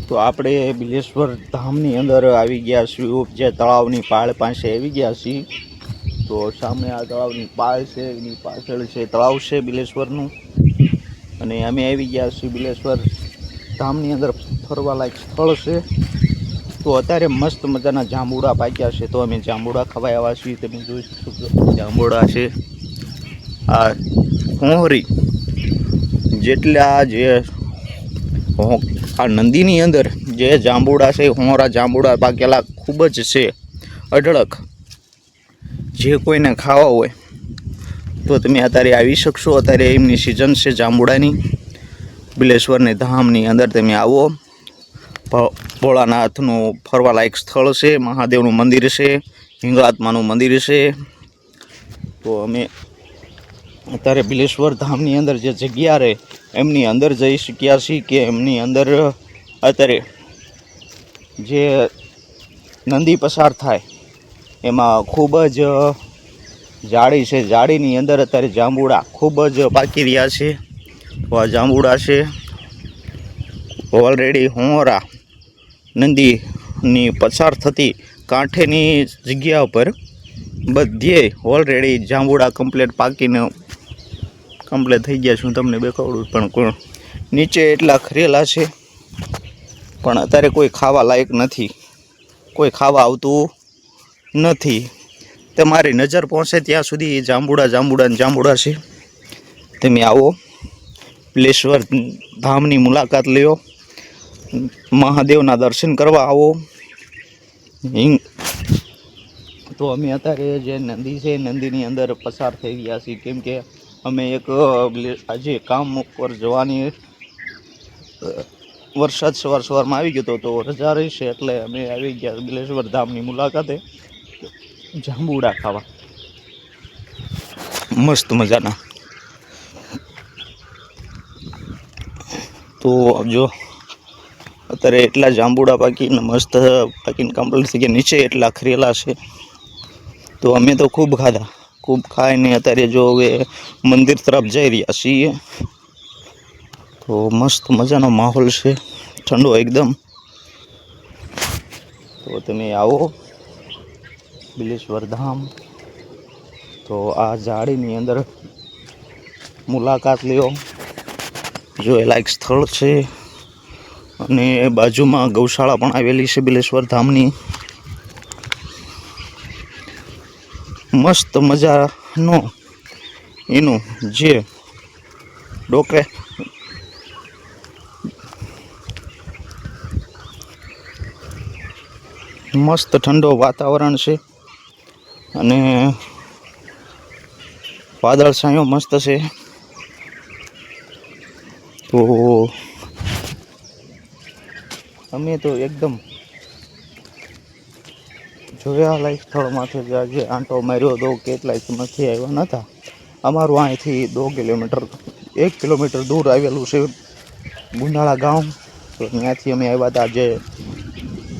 તો આપણે બિલેશ્વર ધામની અંદર આવી ગયા છીએ, જે તળાવની પાળ પાસે આવી ગયા છીએ. તો સામે આ તળાવની પાળ છે, એની પાછળ છે તળાવ છે બિલેશ્વરનું. અને અમે આવી ગયા છીએ બિલેશ્વર ધામની અંદર, ફરવાલાયક સ્થળ છે. તો અત્યારે મસ્ત મજાના જાંબુડા પાક્યા છે, તો અમે જાંબુડા ખાવા આવ્યા છીએ. તમે જોઈ શકો છો જાંબુડા છે. આ હોંહરી જેટલા જે આ નદીની અંદર જે જાંબુડા છે, હોંરા જાંબુડા પાકેલા ખૂબ જ છે અઢળક. જે કોઈને ખાવા હોય તો તમે અત્યારે આવી શકશો. અત્યારે એમની સિઝન છે જાંબુડાની. બિલેશ્વરની ધામની અંદર તમે આવો. ભોળાનાથનું ફરવાલાયક સ્થળ છે, મહાદેવનું મંદિર છે, હિંગળાત્માનું મંદિર છે. તો અમે અત્યારે બિલેશ્વર ધામની અંદર જે જગ્યા રહે એમની અંદર જઈ શક્યા છીએ. કે એમની અંદર અત્યારે જે નદી પસાર થાય એમાં ખૂબ જ જાળી છે. જાળીની અંદર અત્યારે જાંબુડા ખૂબ જ પાકી રહ્યા છે. તો આ જાંબુડા છે ઓલરેડી હોંરા નદીની પસાર થતી કાંઠેની જગ્યા ઉપર બધે ઓલરેડી જાંબુડા કમ્પ્લીટ પાકીને કમ્પ્લીટ થઈ ગયા. છું તમને દેખાડું, પણ નીચે એટલા ખરેલા છે, પણ અત્યારે કોઈ ખાવા લાયક નથી, કોઈ ખાવા આવતું નથી. તમારી નજર પહોંચે ત્યાં સુધી જાંબુડા છે. તમે આવો, બિલેશ્વર ધામની મુલાકાત લ્યો, મહાદેવના દર્શન કરવા આવો. તો અમે અત્યારે જે નદી છે નદીની અંદર પસાર થઈ ગયા છીએ, કેમ કે અમે એક આજે કામ ઉપર જવાની વરસાદ સવારમાં આવી ગયો તો રજા રહી છે, એટલે અમે આવી ગયા બિલેશ્વર ધામની મુલાકાતે જાંબુડા ખાવા. મસ્ત મજાના. તો જો અત્યારે એટલા જાંબુડા પાકીને મસ્ત પાકીને કમ્પ્લીટ થઈ ગયા. નીચે એટલા ખરેલા છે. તો અમે તો ખૂબ ખાધા, ખૂબ ખાઈને અત્યારે જો હવે મંદિર તરફ જઈ રહ્યા છીએ. તો મસ્ત મજાનો માહોલ છે, ઠંડો એકદમ. તો તમે આવો બિલેશ્વર ધામ. તો આ જાળીની અંદર મુલાકાત લ્યો, જો એ લાયક સ્થળ છે. અને બાજુમાં ગૌશાળા પણ આવેલી છે બિલેશ્વર ધામની. મસ્ત મજાનો એનું જે ડોકે મસ્ત ઠંડો વાતાવરણ છે, અને વાદળ છાંયો મસ્ત છે. તો અમે તો એકદમ જોયા લાયક સ્થળમાંથી જે આંટો માર્યો તો કેટલાય સમયથી આવ્યા નહોતા. અમારું અહીંથી 2 કિલોમીટર 1 કિલોમીટર દૂર આવેલું છે ગુંદાળા ગામ. તો ત્યાંથી અમે આવ્યા હતા જે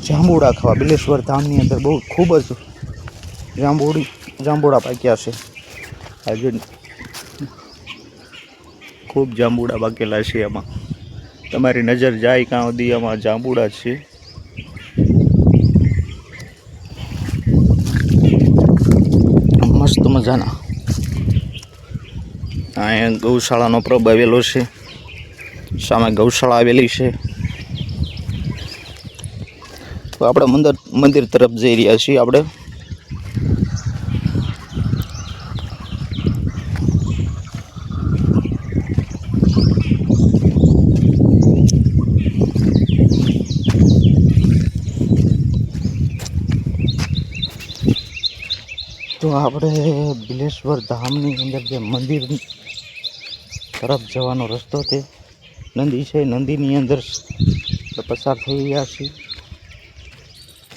જાંબુડા ખાવા. બિલેશ્વર ધામની અંદર બહુ ખૂબ જ જાંબુડા પાક્યા છે. આજે ખૂબ જાંબુડા પાકેલા છે. એમાં તમારી નજર જાય કાં સુધી એમાં જાંબુડા છે. મસ્ત મજાના. અહીંયા ગૌશાળાનો પ્રભ આવેલો છે, સામે ગૌશાળા આવેલી છે. તો આપણે મંદિર તરફ જઈ રહ્યા છીએ. આપણે બિલેશ્વર ધામની અંદર જે મંદિર તરફ જવાનો રસ્તો છે, નદી છે, નદીની અંદર પસાર થઈ રહ્યા છીએ.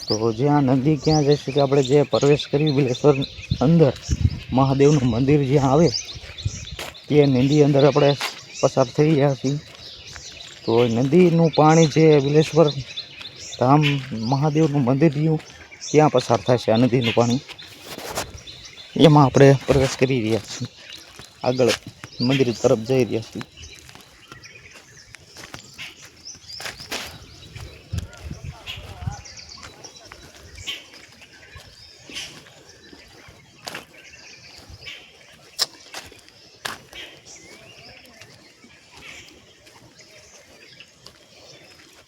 તો જ્યાં નદી ક્યાં જશે કે આપણે જે પ્રવેશ કરી બિલેશ્વર અંદર મહાદેવનું મંદિર જ્યાં આવે તે નદી અંદર આપણે પસાર થઈ રહ્યા છીએ. તો નદીનું પાણી જે બિલેશ્વર ધામ મહાદેવનું મંદિર રહ્યું ત્યાં પસાર થાય છે. આ નદીનું પાણી એમાં આપણે પ્રવેશ કરી રહ્યા છીએ, આગળ મંદિર તરફ જઈ રહ્યા છીએ.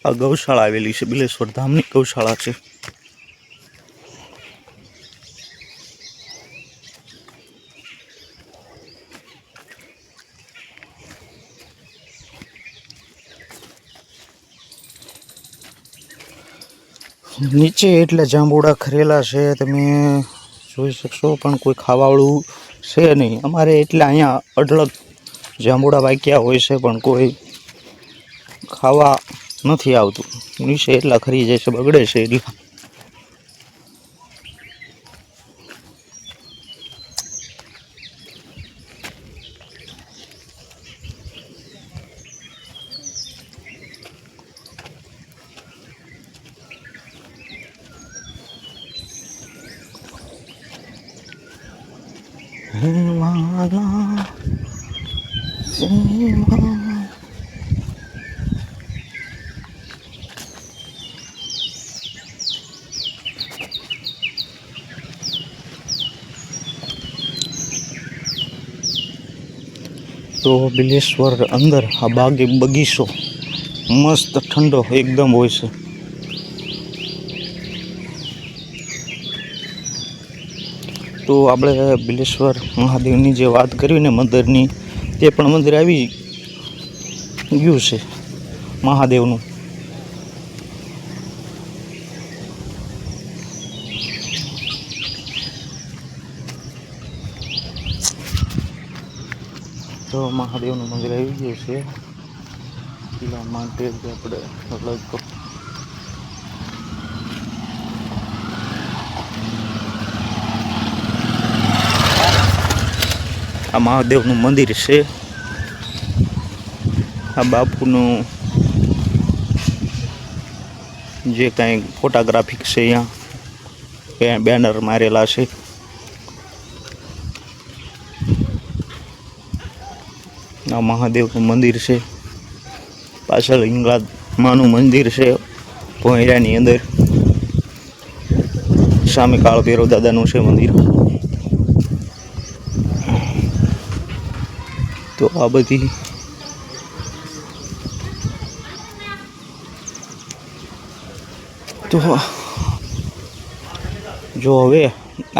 આ ગૌશાળા આવેલી છે, બિલેશ્વર ધામની ગૌશાળા છે. નીચે એટલે જાંબુડા ખરેલા છે, તમે જોઈ શકશો, પણ કોઈ ખાવાવાળું છે નહીં. અમારે એટલે અહીંયા અઢળક જાંબુડા વાગ્યા હોય છે, પણ કોઈ ખાવા નથી આવતું. નીચે એટલા ખરી જાય છે, બગડે છે એટલા. તો બિલેશ્વર અંદર આ બગીચો મસ્ત ઠંડો એકદમ હોય છે. તો આપણે બિલેશ્વર મહાદેવની જે વાત કરી ને મંદિરની, તે પણ મંદિર આવી ગયું છે મહાદેવનું. તો મહાદેવનું મંદિર આવી ગયું છે. એટલા માટે આપણે લગભગ આ મહાદેવનું મંદિર છે. આ બાપુનું જે કાંઈ ફોટોગ્રાફિક છે અહીંયા બેનર મારેલા છે. આ મહાદેવનું મંદિર છે. પાછળ હિંગળાજ માનું મંદિર છે ભોંયરાની અંદર. સામે કાળ ભૈરવ દાદાનું છે મંદિર. તો આ બધી તો જો હવે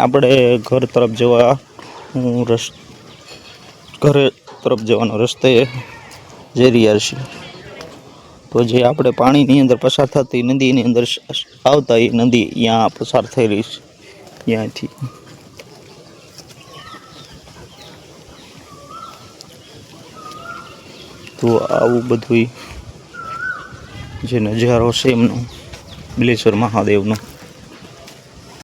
આપણે ઘર તરફ જવા ઘર તરફ જવાનો રસ્તે જઈ રહ્યા છીએ. તો જે આપણે પાણીની અંદર પસાર થતી નદીની અંદર આવતા એ નદી અહીંયા પસાર થઈ રહી છે ત્યાંથી. તો આવું બધું જે નજારો છે એમનો બિલેશ્વર મહાદેવનો.